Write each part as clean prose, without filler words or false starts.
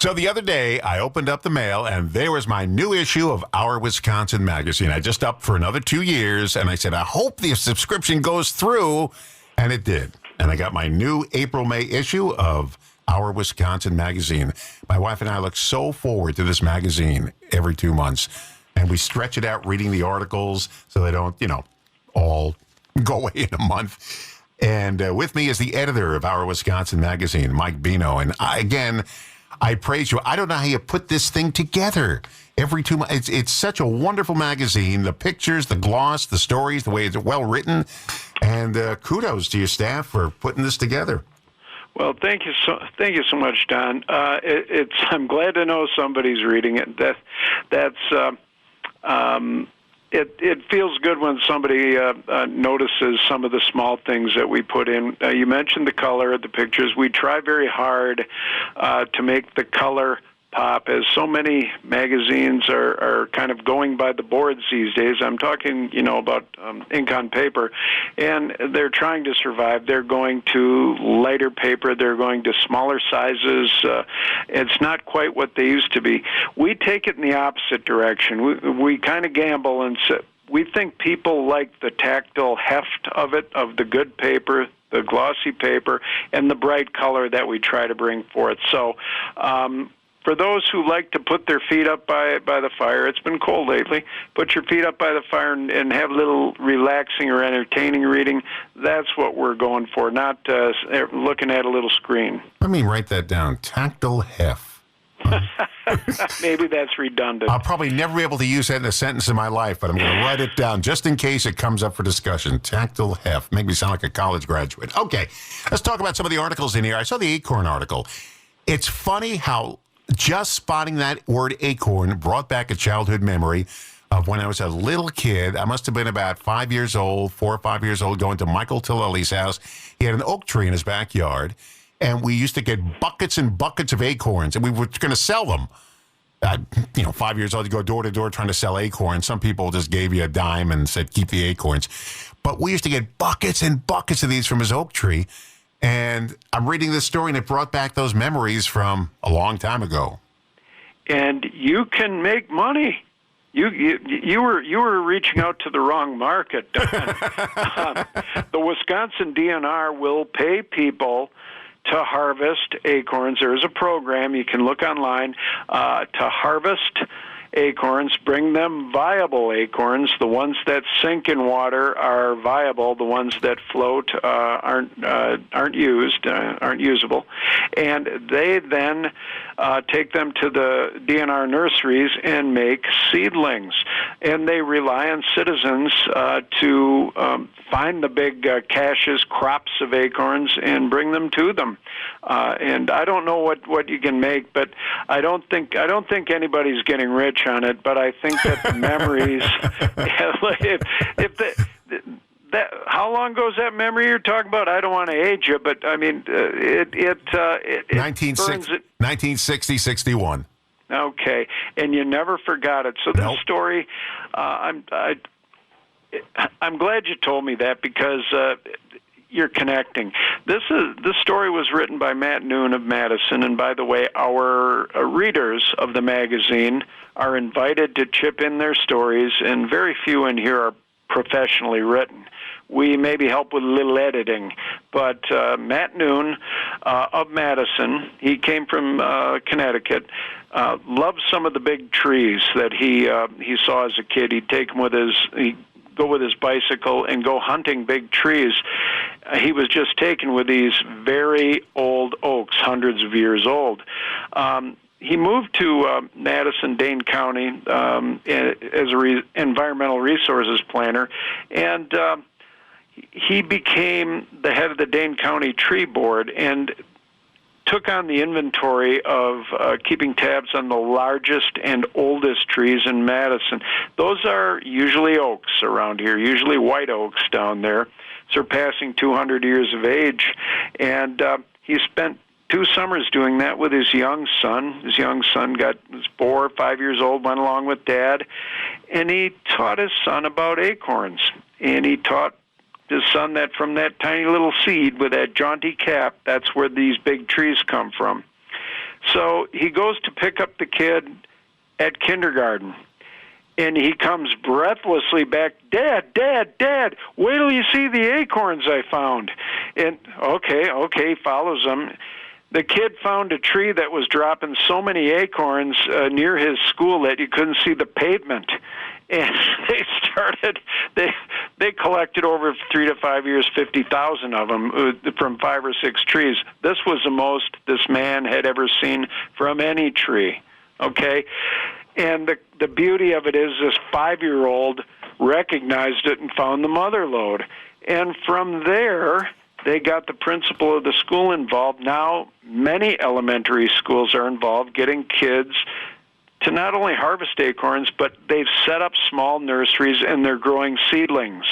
So the other day, I opened up the mail, and there was my new issue of Our Wisconsin magazine. I just upped for another 2 years, and I said, I hope the subscription goes through, and it did. And I got my new April-May issue of Our Wisconsin magazine. My wife and I look so forward to this magazine every 2 months, and we stretch it out reading the articles so they don't, all go away in a month. And with me is the editor of Our Wisconsin magazine, Mike Beno. And I praise you. I don't know how you put this thing together every 2 months. It's such a wonderful magazine. The pictures, the gloss, the stories, the way it's well written. And kudos to your staff for putting this together. Well, thank you so much, Don. I'm glad to know somebody's reading it. It feels good when somebody notices some of the small things that we put in. You mentioned the color, the pictures. We try very hard to make the color pop, as so many magazines are kind of going by the boards these days. I'm talking, about ink on paper, and they're trying to survive. They're going to lighter paper. They're going to smaller sizes. It's not quite what they used to be. We take it in the opposite direction. We kind of gamble and say, we think people like the tactile heft of it, of the good paper, the glossy paper, and the bright color that we try to bring forth. So, for those who like to put their feet up by the fire, it's been cold lately, put your feet up by the fire and have a little relaxing or entertaining reading, that's what we're going for, not looking at a little screen. Let me write that down. Tactile heft. Maybe that's redundant. I'll probably never be able to use that in a sentence in my life, but I'm going to write it down just in case it comes up for discussion. Tactile heft. Make me sound like a college graduate. Okay, let's talk about some of the articles in here. I saw the acorn article. It's funny how just spotting that word acorn brought back a childhood memory of when I was a little kid. I must have been about 4 or 5 years old, going to Michael Tillelli's house. He had an oak tree in his backyard, and we used to get buckets and buckets of acorns, and we were going to sell them. 5 years old, you go door to door trying to sell acorns. Some people just gave you a dime and said, keep the acorns. But we used to get buckets and buckets of these from his oak tree. And I'm reading this story, and it brought back those memories from a long time ago. And you can make money. You were reaching out to the wrong market. The Wisconsin DNR will pay people to harvest acorns. There is a program you can look online to harvest acorns, bring them viable acorns. The ones that sink in water are viable. The ones that float aren't usable. And they then take them to the DNR nurseries and make seedlings. And they rely on citizens to find the big caches, crops of acorns, and bring them to them. And I don't know what you can make, but I don't think anybody's getting rich on it. But I think that the memories, how long ago is that memory you're talking about? I don't want to age you, but I mean, it 1960, 61. Okay, and you never forgot it. So this story, I'm glad you told me that, because you're connecting. This story was written by Matt Noon of Madison, and by the way, our readers of the magazine are invited to chip in their stories, and very few in here are professionally written. We maybe help with a little editing, but Matt Noon of Madison, he came from Connecticut, loved some of the big trees that he saw as a kid. He'd go with his bicycle and go hunting big trees. He was just taken with these very old oaks, hundreds of years old. He moved to Madison, Dane County, as an environmental resources planner, and he became the head of the Dane County Tree Board and took on the inventory of keeping tabs on the largest and oldest trees in Madison. Those are usually oaks around here, usually white oaks down there, surpassing 200 years of age. And he spent 2 summers doing that with his young son. His young son was 4 or 5 years old, went along with Dad, and he taught his son about acorns. And he taught his son that from that tiny little seed with that jaunty cap, that's where these big trees come from. So he goes to pick up the kid at kindergarten. And he comes breathlessly back, Dad, Dad, Dad, wait till you see the acorns I found. And okay, follows him. The kid found a tree that was dropping so many acorns near his school that you couldn't see the pavement. And they collected over 3 to 5 years, 50,000 of them from 5 or 6 trees. This was the most this man had ever seen from any tree, okay? And the beauty of it is this 5-year-old recognized it and found the mother lode. And from there, they got the principal of the school involved. Now, many elementary schools are involved getting kids to not only harvest acorns, but they've set up small nurseries and they're growing seedlings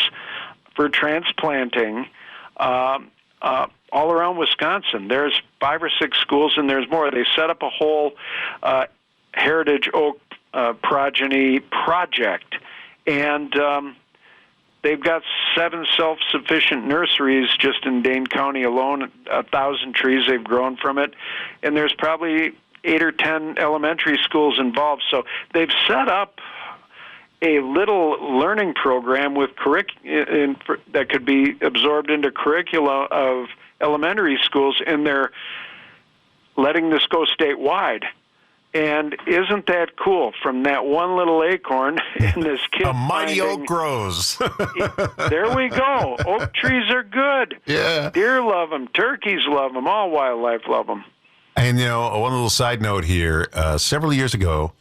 for transplanting all around Wisconsin. There's 5 or 6 schools, and there's more. They set up a whole heritage oak progeny project, and they've got 7 self-sufficient nurseries just in Dane County alone, 1,000 trees they've grown from it, and there's probably 8 or 10 elementary schools involved. So they've set up a little learning program with that could be absorbed into curricula of elementary schools, and they're letting this go statewide. And isn't that cool? From that one little acorn, and this kid a mighty oak grows. There we go. Oak trees are good. Yeah. Deer love them. Turkeys love them. All wildlife love them. And, one little side note here. Several years ago,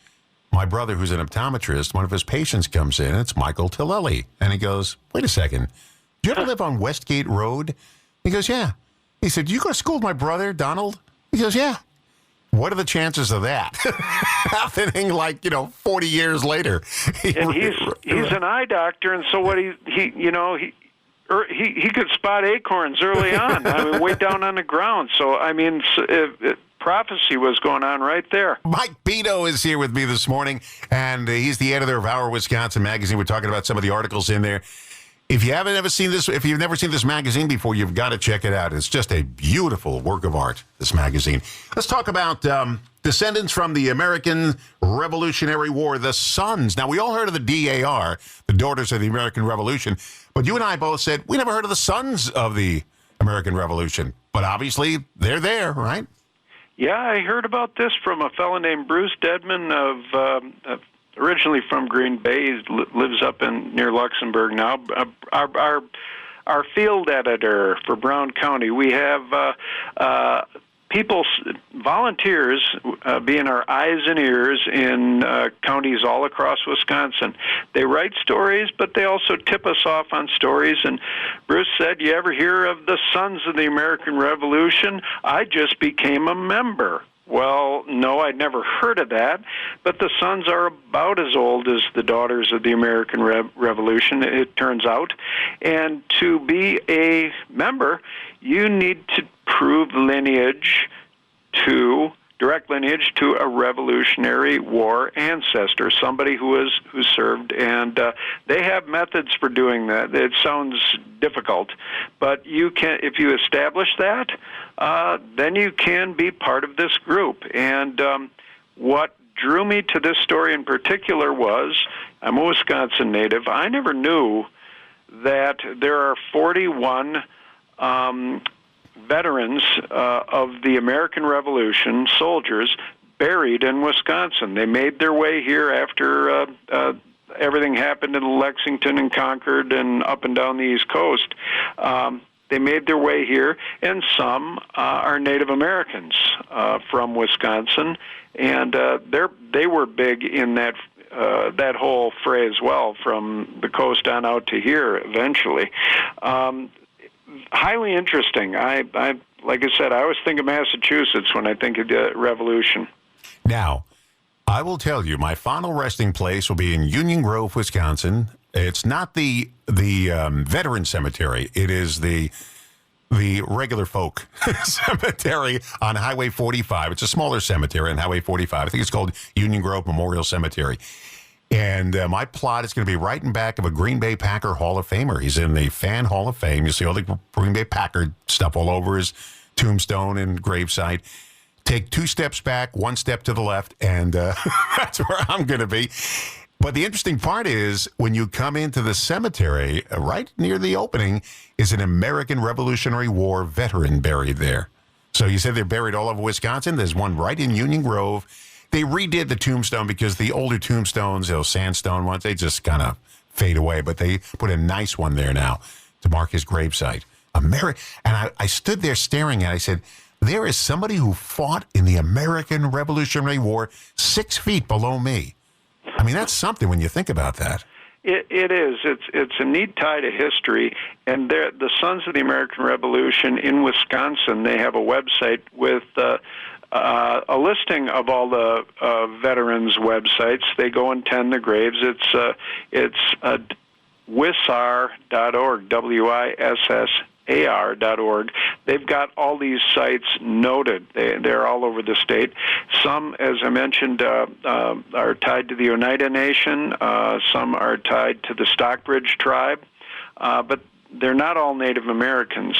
my brother, who's an optometrist, one of his patients comes in. It's Michael Tillelli. And he goes, wait a second. Do you ever live on Westgate Road? He goes, yeah. He said, do you go to school with my brother, Donald? He goes, yeah. What are the chances of that happening 40 years later? And he's an eye doctor, and so what he could spot acorns early on. I mean, way down on the ground. So, I mean, prophecy was going on right there. Mike Beno is here with me this morning, and he's the editor of Our Wisconsin magazine. We're talking about some of the articles in there. If you've never seen this magazine before, you've got to check it out. It's just a beautiful work of art, this magazine. Let's talk about descendants from the American Revolutionary War, the Sons. Now, we all heard of the DAR, the Daughters of the American Revolution, but you and I both said we never heard of the Sons of the American Revolution. But obviously, they're there, right? Yeah, I heard about this from a fellow named Bruce Dedman of originally from Green Bay. He lives up near Luxembourg now. Our field editor for Brown County. We have volunteers being our eyes and ears in counties all across Wisconsin. They write stories, but they also tip us off on stories. And Bruce said, you ever hear of the Sons of the American Revolution? I just became a member. Well, no, I'd never heard of that, but the Sons are about as old as the Daughters of the American Revolution, it turns out. And to be a member, you need to prove direct lineage to a Revolutionary War ancestor, somebody who served, and they have methods for doing that. It sounds difficult, but you can, if you establish that, then you can be part of this group. And what drew me to this story in particular was, I'm a Wisconsin native. I never knew that there are 41 veterans of the American Revolution, soldiers, buried in Wisconsin. They made their way here after everything happened in Lexington and Concord and up and down the East Coast. They made their way here, and some are Native Americans from Wisconsin, and they were big in that whole fray as well, from the coast on out to here eventually. Highly interesting. I like I said, I always think of Massachusetts when I think of the Revolution. Now, I will tell you, my final resting place will be in Union Grove, Wisconsin. It's not the veteran cemetery. It is the regular folk cemetery on Highway 45. It's a smaller cemetery on Highway 45. I think it's called Union Grove Memorial Cemetery. And my plot is going to be right in back of a Green Bay Packer Hall of Famer. He's in the Fan Hall of Fame. You see all the Green Bay Packer stuff all over his tombstone and gravesite. take 2 steps back, 1 step to the left, and that's where I'm going to be. But the interesting part is when you come into the cemetery, right near the opening, is an American Revolutionary War veteran buried there. So you said they're buried all over Wisconsin. There's one right in Union Grove. They redid the tombstone because the older tombstones, those sandstone ones, they just kind of fade away. But they put a nice one there now to mark his gravesite. And I stood there staring at it. I said, there is somebody who fought in the American Revolutionary War 6 feet below me. I mean, that's something when you think about that. It is. It's a neat tie to history. And the Sons of the American Revolution in Wisconsin, they have a website with a listing of all the veterans' websites. They go and tend the graves. It's wissar.org, WISSAR.org. They've got all these sites noted. They're all over the state. Some, as I mentioned, are tied to the Oneida Nation. Some are tied to the Stockbridge tribe. But they're not all Native Americans.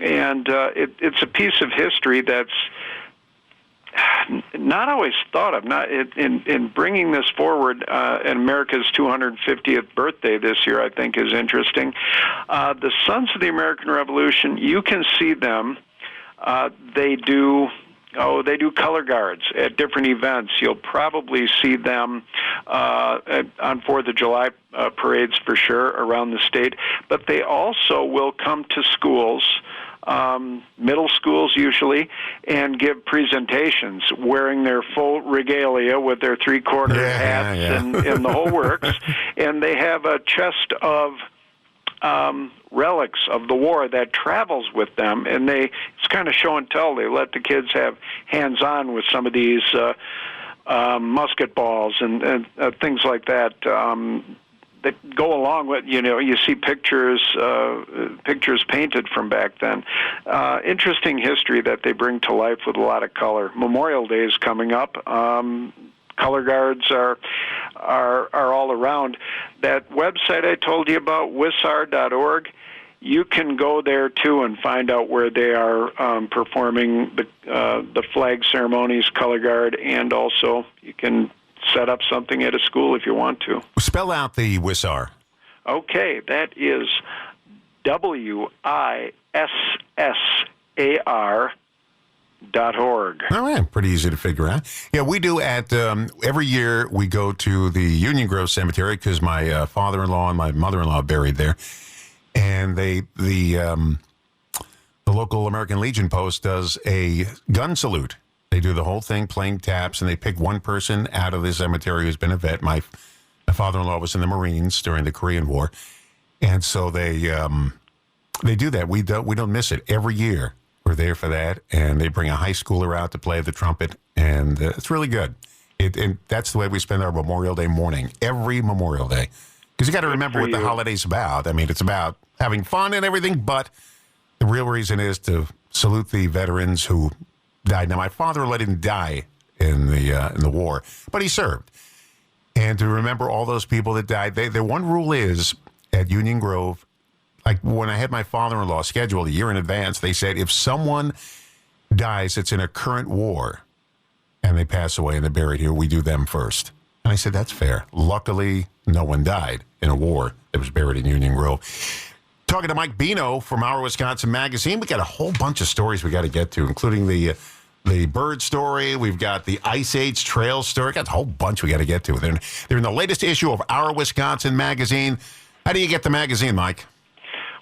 It's a piece of history that's not always thought of. Not in bringing this forward, and America's 250th birthday this year, I think, is interesting. The Sons of the American Revolution, you can see them. They do color guards at different events. You'll probably see them on 4th of July parades for sure around the state. But they also will come to schools, middle schools usually, and give presentations wearing their full regalia with their three-quarter hats and the whole works. And they have a chest of relics of the war that travels with them, and it's kind of show and tell. They let the kids have hands-on with some of these musket balls and things like that. That go along with, you see pictures painted from back then. Interesting history that they bring to life with a lot of color. Memorial Day is coming up. Color guards are all around. That website I told you about, wissar.org, you can go there too and find out where they are performing the flag ceremonies, color guard, and also you can set up something at a school if you want to. Spell out the Wissar. Okay, that is WISSAR.org. All right, pretty easy to figure out. Yeah, we do at every year we go to the Union Grove Cemetery because my father-in-law and my mother-in-law are buried there, and the local American Legion post does a gun salute. They do the whole thing, playing taps, and they pick one person out of the cemetery who's been a vet. My father-in-law was in the Marines during the Korean War, and so they do that. We don't miss it every year. We're there for that, and they bring a high schooler out to play the trumpet, and it's really good. And that's the way we spend our Memorial Day morning, every Memorial Day, because you got to remember what the holiday's about. I mean, it's about having fun and everything, but the real reason is to salute the veterans who died. Now, my father didn't die in the war, but he served. And to remember all those people that died, their one rule is at Union Grove, like when I had my father-in-law scheduled a year in advance, they said if someone dies that's in a current war and they pass away and they're buried here, we do them first. And I said, that's fair. Luckily, no one died in a war that was buried in Union Grove. Talking to Mike Beno from Our Wisconsin Magazine, we got a whole bunch of stories we got to get to, including the bird story. We've got the Ice Age Trail story. Got a whole bunch we got to get to. They're in the latest issue of Our Wisconsin Magazine. How do you get the magazine, Mike?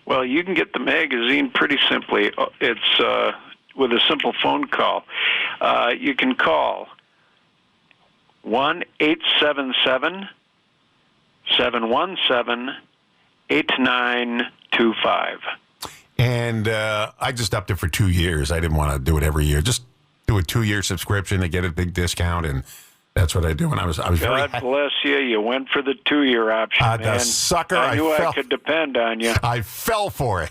Well, you can get the magazine pretty simply. It's with a simple phone call. You can call 1-877-717-8925. And I just upped it for 2 years. I didn't want to do it every year. Just do a 2-year subscription to get a big discount, and that's what I do. And I was very God bless you. You went for the 2-year option, man. The sucker. I knew I could depend on you. I fell for it.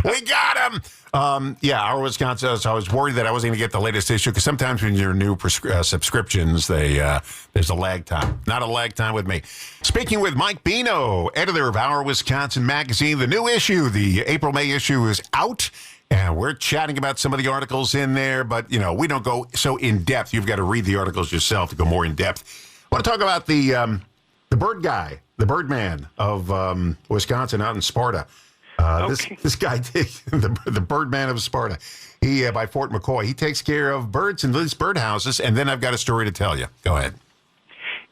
We got him. Our Wisconsin. So I was worried that I wasn't going to get the latest issue because sometimes when you're new subscriptions, there's a lag time. Not a lag time with me. Speaking with Mike Beno, editor of Our Wisconsin Magazine, the new issue, the April-May issue, is out. And we're chatting about some of the articles in there, but, we don't go so in depth. You've got to read the articles yourself to go more in depth. I want to talk about the bird guy, the bird man of Wisconsin out in Sparta. Okay. This guy, the bird man of Sparta, he by Fort McCoy, he takes care of birds in these birdhouses. And then I've got a story to tell you. Go ahead.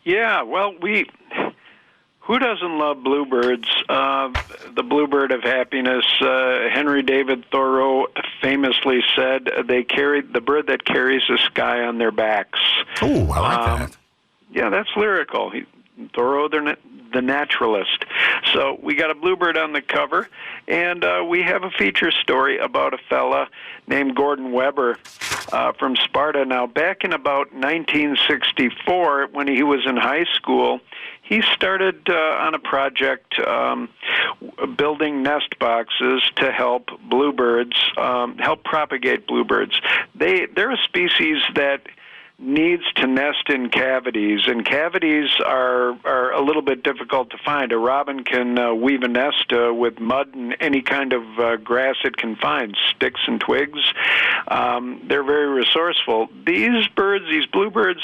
Yeah, well, who doesn't love bluebirds? The bluebird of happiness. Henry David Thoreau famously said they carried the bird that carries the sky on their backs. Oh, I like that. Yeah, that's lyrical. Thoreau, the naturalist. So we got a bluebird on the cover, and we have a feature story about a fella named Gordon Weber from Sparta. Now, back in about 1964, when he was in high school, he started on a project building nest boxes to help bluebirds, help propagate bluebirds. They're a species that needs to nest in cavities, and cavities are a little bit difficult to find. A robin can weave a nest with mud and any kind of grass it can find, sticks and twigs. They're very resourceful. These bluebirds,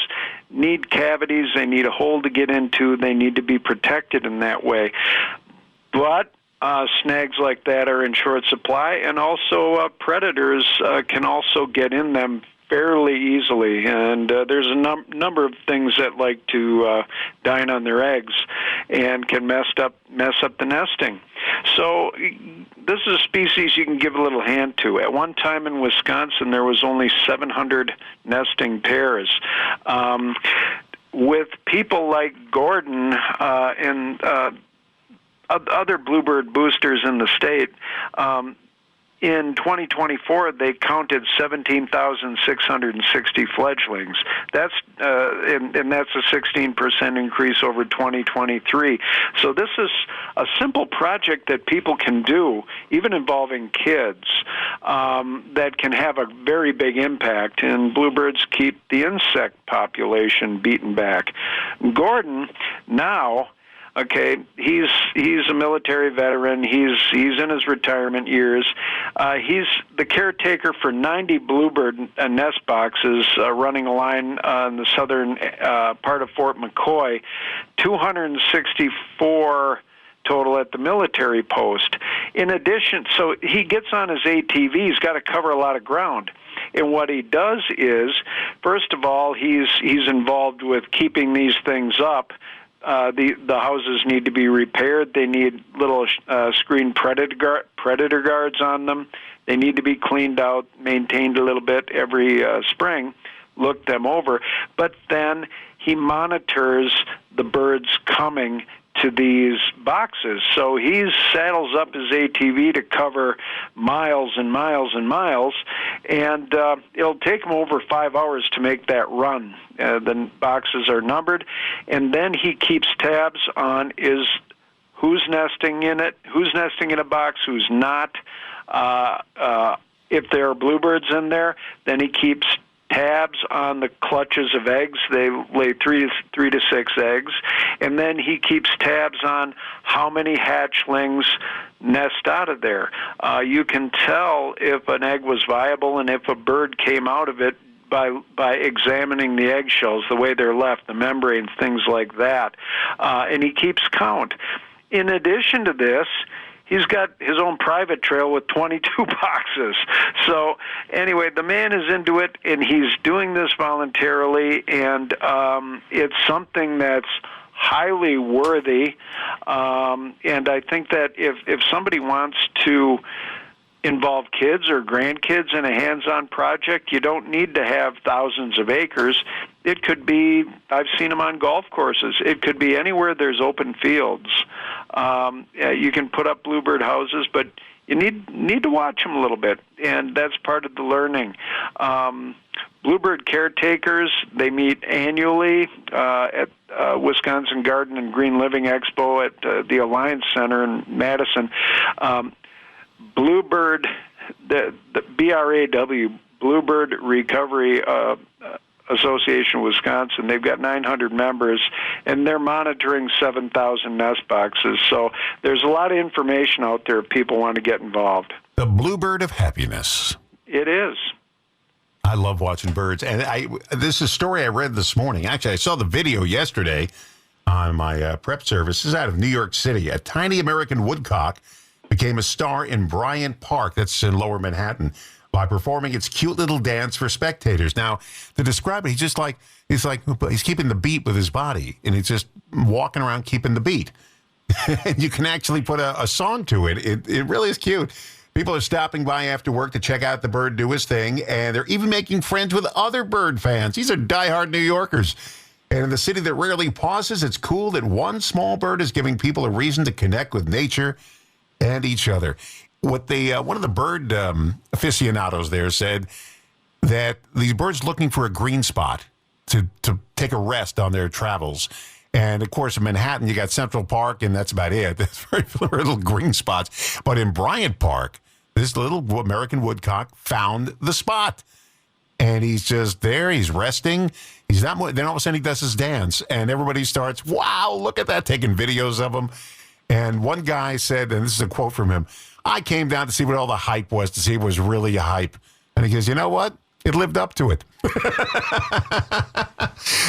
need cavities. They need a hole to get into. They need to be protected in that way. But snags like that are in short supply, and also predators can also get in them fairly easily, and there's a number of things that like to dine on their eggs and can mess up the nesting. So this is a species you can give a little hand to. At one time in Wisconsin, there was only 700 nesting pairs. With people like Gordon and other bluebird boosters in the state, in 2024, they counted 17,660 fledglings. That's and that's a 16% increase over 2023. So this is a simple project that people can do, even involving kids, that can have a very big impact. And bluebirds keep the insect population beaten back. Gordon now. Okay, he's a military veteran. He's in his retirement years. He's the caretaker for 90 bluebird nest boxes running a line on the southern part of Fort McCoy, 264 total at the military post. In addition, so he gets on his ATV. He's got to cover a lot of ground. And what he does is, first of all, he's involved with keeping these things up. The houses need to be repaired. They need little screen predator guards on them. They need to be cleaned out, maintained a little bit every spring, look them over. But then he monitors the birds coming to these boxes. So he saddles up his ATV to cover miles and miles and miles, and it'll take him over 5 hours to make that run. The boxes are numbered, and then he keeps tabs on who's nesting in it, who's nesting in a box, who's not. If there are bluebirds in there, then he keeps tabs on the clutches of eggs. They lay three to six eggs. And then he keeps tabs on how many hatchlings nest out of there. You can tell if an egg was viable and if a bird came out of it by examining the eggshells, the way they're left, the membranes, things like that. And he keeps count. In addition to this, he's got his own private trail with 22 boxes. So anyway, the man is into it, and he's doing this voluntarily, and it's something that's highly worthy. And I think that if somebody wants to involve kids or grandkids in a hands-on project, you don't need to have thousands of acres. It could be, I've seen them on golf courses, it could be anywhere there's open fields. You can put up bluebird houses, but you need to watch them a little bit, and that's part of the learning. Bluebird caretakers, they meet annually at Wisconsin Garden and Green Living Expo at the Alliance Center in Madison. Bluebird, the BRAW, Bluebird Recovery Association of Wisconsin. They've got 900 members, and they're monitoring 7,000 nest boxes. So there's a lot of information out there if people want to get involved. The bluebird of happiness. It is. I love watching birds. And this is a story I read this morning. Actually, I saw the video yesterday on my prep service. This is out of New York City. A tiny American woodcock became a star in Bryant Park, that's in Lower Manhattan, by performing its cute little dance for spectators. Now, to describe it, he's keeping the beat with his body, and he's just walking around keeping the beat. And you can actually put a song to it. It really is cute. People are stopping by after work to check out the bird do his thing, and they're even making friends with other bird fans. These are diehard New Yorkers. And in the city that rarely pauses, it's cool that one small bird is giving people a reason to connect with nature and each other. What one of the bird aficionados there said that these birds looking for a green spot to take a rest on their travels. And, of course, in Manhattan, you got Central Park, and that's about it. There's very little green spots. But in Bryant Park, this little American woodcock found the spot. And he's just there. He's resting. He's not. Then all of a sudden he does his dance, and everybody starts, wow, look at that, taking videos of him. And one guy said, and this is a quote from him, I came down to see what all the hype was, to see if it was really a hype. And he goes, you know what? It lived up to it.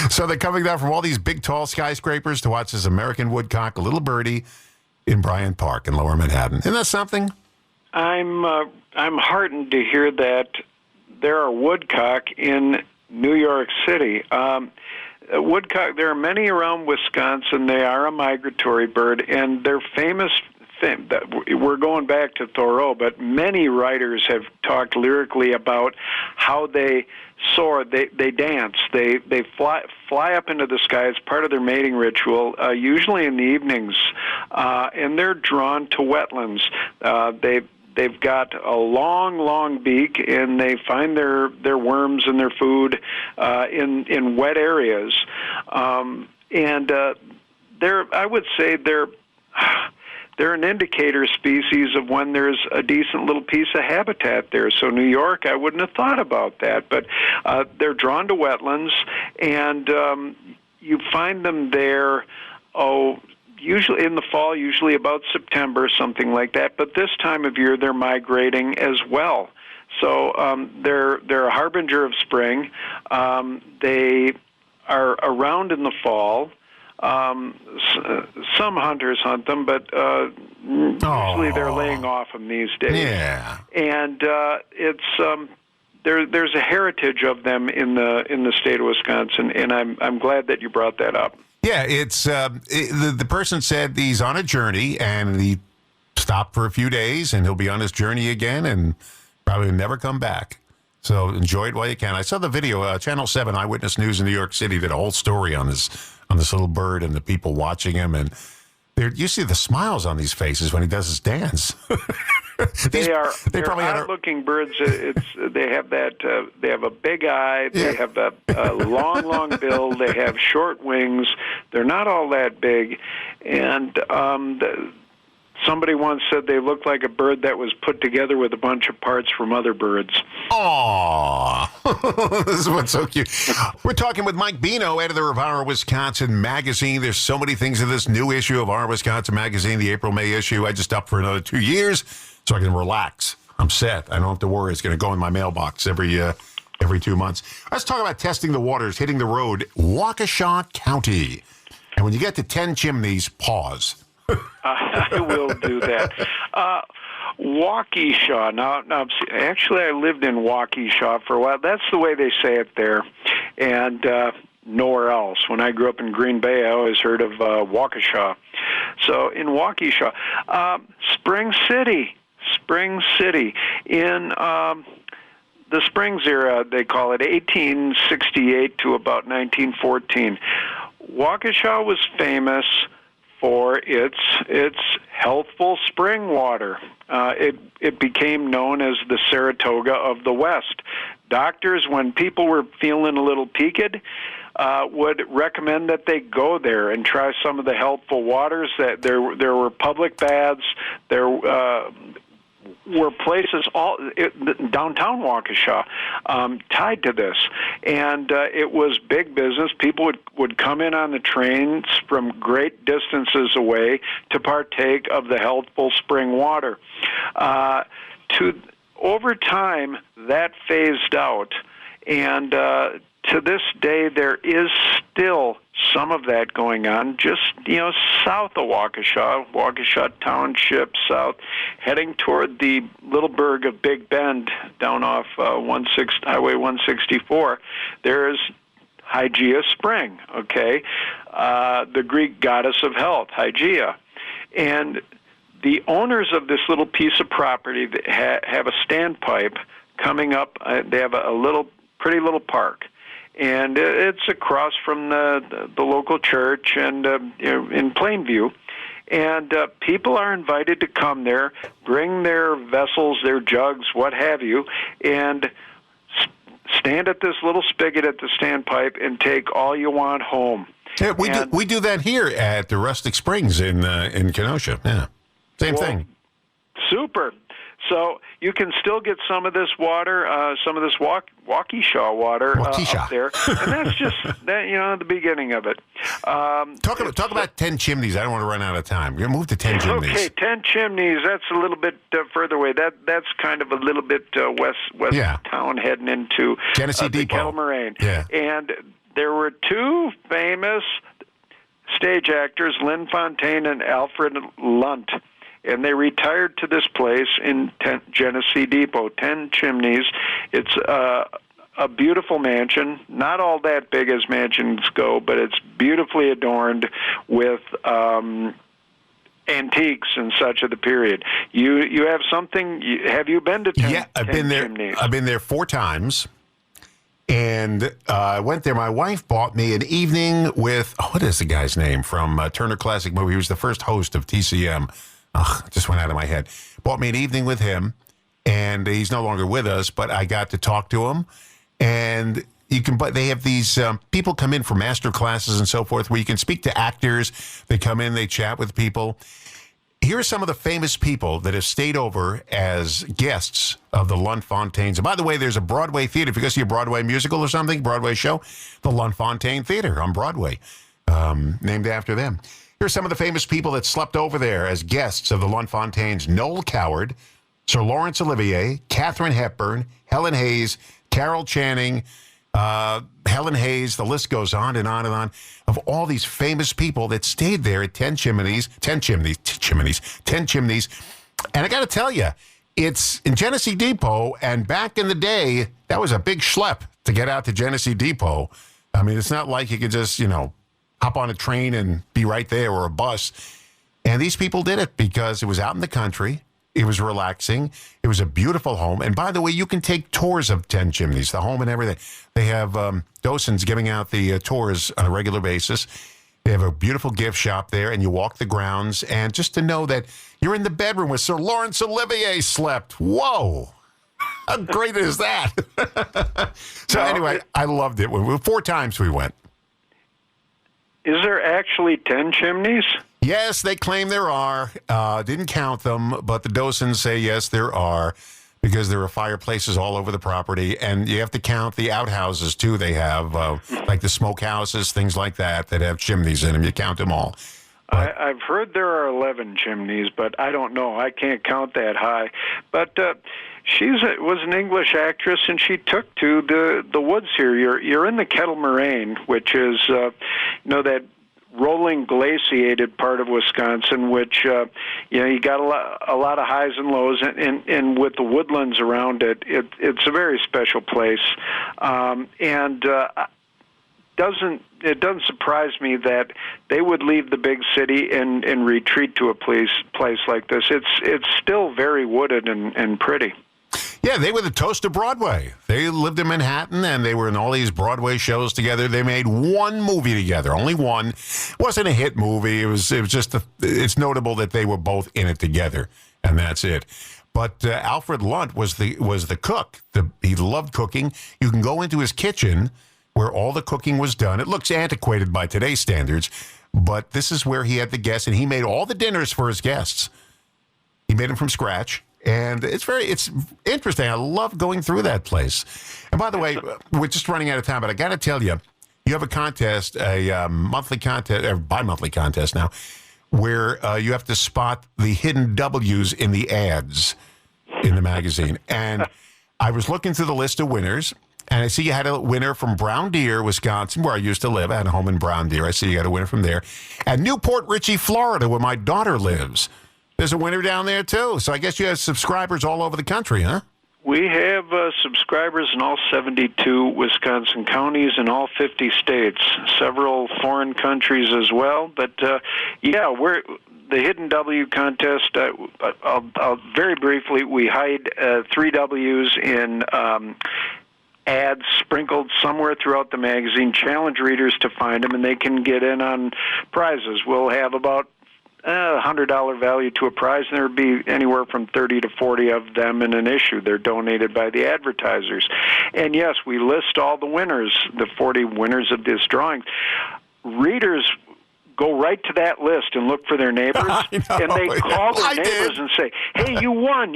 So they're coming down from all these big, tall skyscrapers to watch this American woodcock, a little birdie, in Bryant Park in Lower Manhattan. Isn't that something? I'm heartened to hear that there are woodcock in New York City. Woodcock, there are many around Wisconsin. They are a migratory bird, and they're famous. We're going back to Thoreau, but many writers have talked lyrically about how they soar, they dance, they fly up into the sky as part of their mating ritual, usually in the evenings, and they're drawn to wetlands. They've got a long beak, and they find their worms and their food in wet areas, and I would say they're an indicator species of when there's a decent little piece of habitat there. So New York, I wouldn't have thought about that, but they're drawn to wetlands, and you find them there, usually in the fall, usually about September, something like that. But this time of year, they're migrating as well. So they're a harbinger of spring. They are around in the fall. Some hunters hunt them, but usually they're laying off them these days. Yeah. And it's there's a heritage of them in the state of Wisconsin, and I'm glad that you brought that up. Yeah, it's the person said he's on a journey, and he stopped for a few days, and he'll be on his journey again, and probably never come back. So enjoy it while you can. I saw the video. Channel 7 Eyewitness News in New York City did a whole story on this little bird and the people watching him, and you see the smiles on these faces when he does his dance. They're probably odd-looking birds. They have a big eye. They have a long bill. They have short wings. They're not all that big, and somebody once said they look like a bird that was put together with a bunch of parts from other birds. Aww. This is what's so cute. We're talking with Mike Beno, editor of Our Wisconsin Magazine. There's so many things in this new issue of Our Wisconsin Magazine, the April-May issue. I just upped for another 2 years so I can relax. I'm set. I don't have to worry. It's going to go in my mailbox every 2 months. Let's talk about testing the waters, hitting the road. Waukesha County. And when you get to 10 chimneys, pause. I will do that. Waukesha. Now, actually, I lived in Waukesha for a while. That's the way they say it there, and nowhere else. When I grew up in Green Bay, I always heard of Waukesha. So in Waukesha, Spring City, in the Springs era, they call it 1868 to about 1914. Waukesha was famous for its healthful spring water. It became known as the Saratoga of the West. Doctors, when people were feeling a little peaked, would recommend that they go there and try some of the healthful waters. That there were public baths. There were places downtown Waukesha tied to this, and it was big business. People would come in on the trains from great distances away to partake of the healthful spring water. Over time, that phased out, and to this day, there is still some of that going on, just south of Waukesha Township, south, heading toward the little burg of Big Bend, down off Highway 164. There is Hygeia Spring, okay, the Greek goddess of health, Hygeia, and the owners of this little piece of property have a standpipe coming up. They have a pretty little park. And it's across from the local church and in Plainview. And people are invited to come there, bring their vessels, their jugs, what have you, and stand at this little spigot at the standpipe and take all you want home. Yeah, we do that here at the Rustic Springs in Kenosha. Yeah, same thing. Super. So you can still get some of this water, some of this Waukesha water up there, and that's just the beginning of it. Talk about 10 Chimneys. I don't want to run out of time. We're going to move to 10 Chimneys. Okay, 10 Chimneys. That's a little bit further away. That's kind of a little bit west town, heading into Genesee the Depot. Kettle Moraine. Yeah. And there were two famous stage actors, Lynn Fontaine and Alfred Lunt. And they retired to this place in Genesee Depot, 10 Chimneys. It's a beautiful mansion, not all that big as mansions go, but it's beautifully adorned with antiques and such of the period. You have something? Have you been to 10? Yeah, I've been there. Chimneys? I've been there 4 times. And I went there. My wife bought me an evening with, what is the guy's name from Turner Classic Movie? He was the first host of TCM. Just went out of my head. Bought me an evening with him, and he's no longer with us, but I got to talk to him. And they have these people come in for master classes and so forth where you can speak to actors. They come in, they chat with people. Here are some of the famous people that have stayed over as guests of the Lunt Fontaines. And by the way, there's a Broadway theater. If you go see a Broadway musical or something, Broadway show, the Lunt Fontaine Theater on Broadway, named after them. Here's some of the famous people that slept over there as guests of the Lunt Fontaines: Noel Coward, Sir Laurence Olivier, Katharine Hepburn, Helen Hayes, Carol Channing, Helen Hayes. The list goes on and on and on of all these famous people that stayed there at 10 Chimneys. And I got to tell you, it's in Genesee Depot, and back in the day, that was a big schlep to get out to Genesee Depot. I mean, it's not like you could just, hop on a train and be right there, or a bus. And these people did it because it was out in the country. It was relaxing. It was a beautiful home. And by the way, you can take tours of 10 Chimneys, the home and everything. They have docents giving out the tours on a regular basis. They have a beautiful gift shop there, and you walk the grounds. And just to know that you're in the bedroom where Sir Laurence Olivier slept. Whoa. How great is that? So anyway, I loved it. 4 times we went. Is there actually 10 Chimneys? Yes, they claim there are. Didn't count them, but the docents say yes, there are, because there are fireplaces all over the property, and you have to count the outhouses too. They have like the smokehouses, things like that have chimneys in them. You count them all. I've heard there are 11 chimneys, but I don't know. I can't count that high. But she was an English actress, and she took to the woods here. You're in the Kettle Moraine, which is that rolling glaciated part of Wisconsin, which you got a lot of highs and lows, and with the woodlands around it, it's a very special place, It doesn't surprise me that they would leave the big city and retreat to a place like this. It's still very wooded and pretty. Yeah, they were the toast of Broadway. They lived in Manhattan, and they were in all these Broadway shows together. They made one movie together, only one. It wasn't a hit movie. It was just it's notable that they were both in it together, and that's it. But Alfred Lunt was the cook. He loved cooking. You can go into his kitchen where all the cooking was done. It looks antiquated by today's standards, but this is where he had the guests, and he made all the dinners for his guests. He made them from scratch, And it's interesting. I love going through that place. And by the way, we're just running out of time, but I got to tell you, you have a contest, a monthly contest, or bi-monthly contest now, where you have to spot the hidden W's in the ads in the magazine. And I was looking through the list of winners, and I see you had a winner from Brown Deer, Wisconsin, where I used to live. I had a home in Brown Deer. I see you got a winner from there. And Newport Richey, Florida, where my daughter lives. There's a winner down there, too. So I guess you have subscribers all over the country, huh? We have subscribers in all 72 Wisconsin counties and all 50 states, several foreign countries as well. But, we're the Hidden W contest. I'll very briefly, we hide 3 W's in ads sprinkled somewhere throughout the magazine, challenge readers to find them, and they can get in on prizes. We'll have about $100 value to a prize, and there will be anywhere from 30 to 40 of them in an issue. They're donated by the advertisers. And yes, we list all the winners, the 40 winners of this drawing. Readers go right to that list and look for their neighbors, and they call their neighbors and say, "Hey, you won.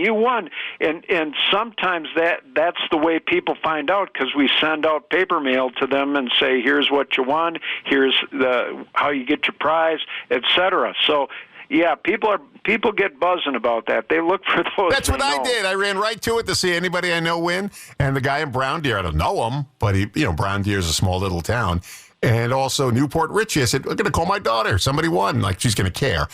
And sometimes that's the way people find out, because we send out paper mail to them and say, "Here's what you won. Here's how you get your prize," etc. So, yeah, people get buzzing about that. They look for those. That's what I did. I ran right to it to see anybody I know win. And the guy in Brown Deer, I don't know him, but Brown Deer is a small little town. And also Newport Richey. I said, I'm going to call my daughter. Somebody won. Like, she's going to care.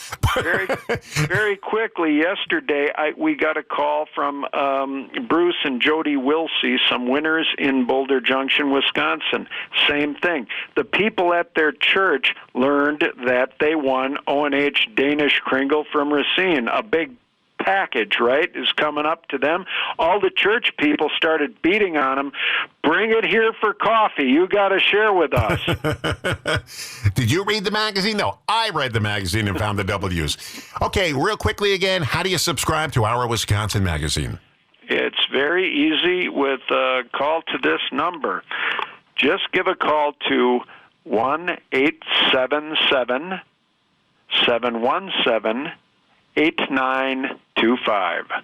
Very quickly, yesterday, we got a call from Bruce and Jody Wilsey, some winners in Boulder Junction, Wisconsin. Same thing. The people at their church learned that they won O&H Danish Kringle from Racine, a big package, right, is coming up to them. All the church people started beating on them. Bring it here for coffee. You got to share with us. Did you read the magazine? No, I read the magazine and found the W's. Okay, real quickly again, how do you subscribe to Our Wisconsin magazine? It's very easy with a call to this number. Just give a call to 1-877-717-8925.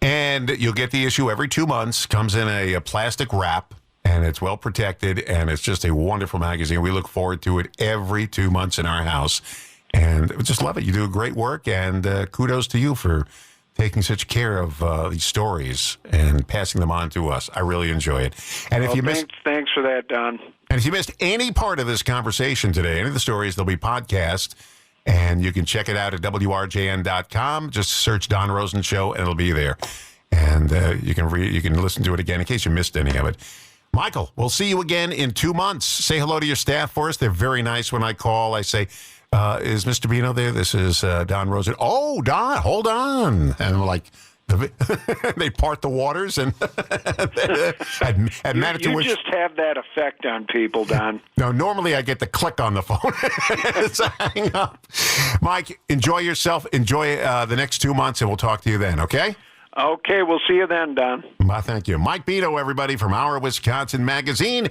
And you'll get the issue every 2 months. Comes in a plastic wrap, and it's well protected, and it's just a wonderful magazine. We look forward to it every 2 months in our house, and we just love it. You do great work, and kudos to you for taking such care of these stories and passing them on to us. I really enjoy it. And if thanks for that, Don. And if you missed any part of this conversation today, any of the stories, they'll be podcast. And you can check it out at WRJN.com. Just search Don Rosen Show, and it'll be there. And you can listen to it again in case you missed any of it. Michael, we'll see you again in 2 months. Say hello to your staff for us. They're very nice when I call. I say, is Mr. Beno there? This is Don Rosen. Oh, Don, hold on. And we're like, they part the waters and you just have that effect on people, Don. No, normally I get the click on the phone. So hang up. Mike, enjoy yourself. Enjoy the next 2 months, and we'll talk to you then, okay? Okay, we'll see you then, Don. Well, thank you. Mike Beno, everybody, from Our Wisconsin magazine.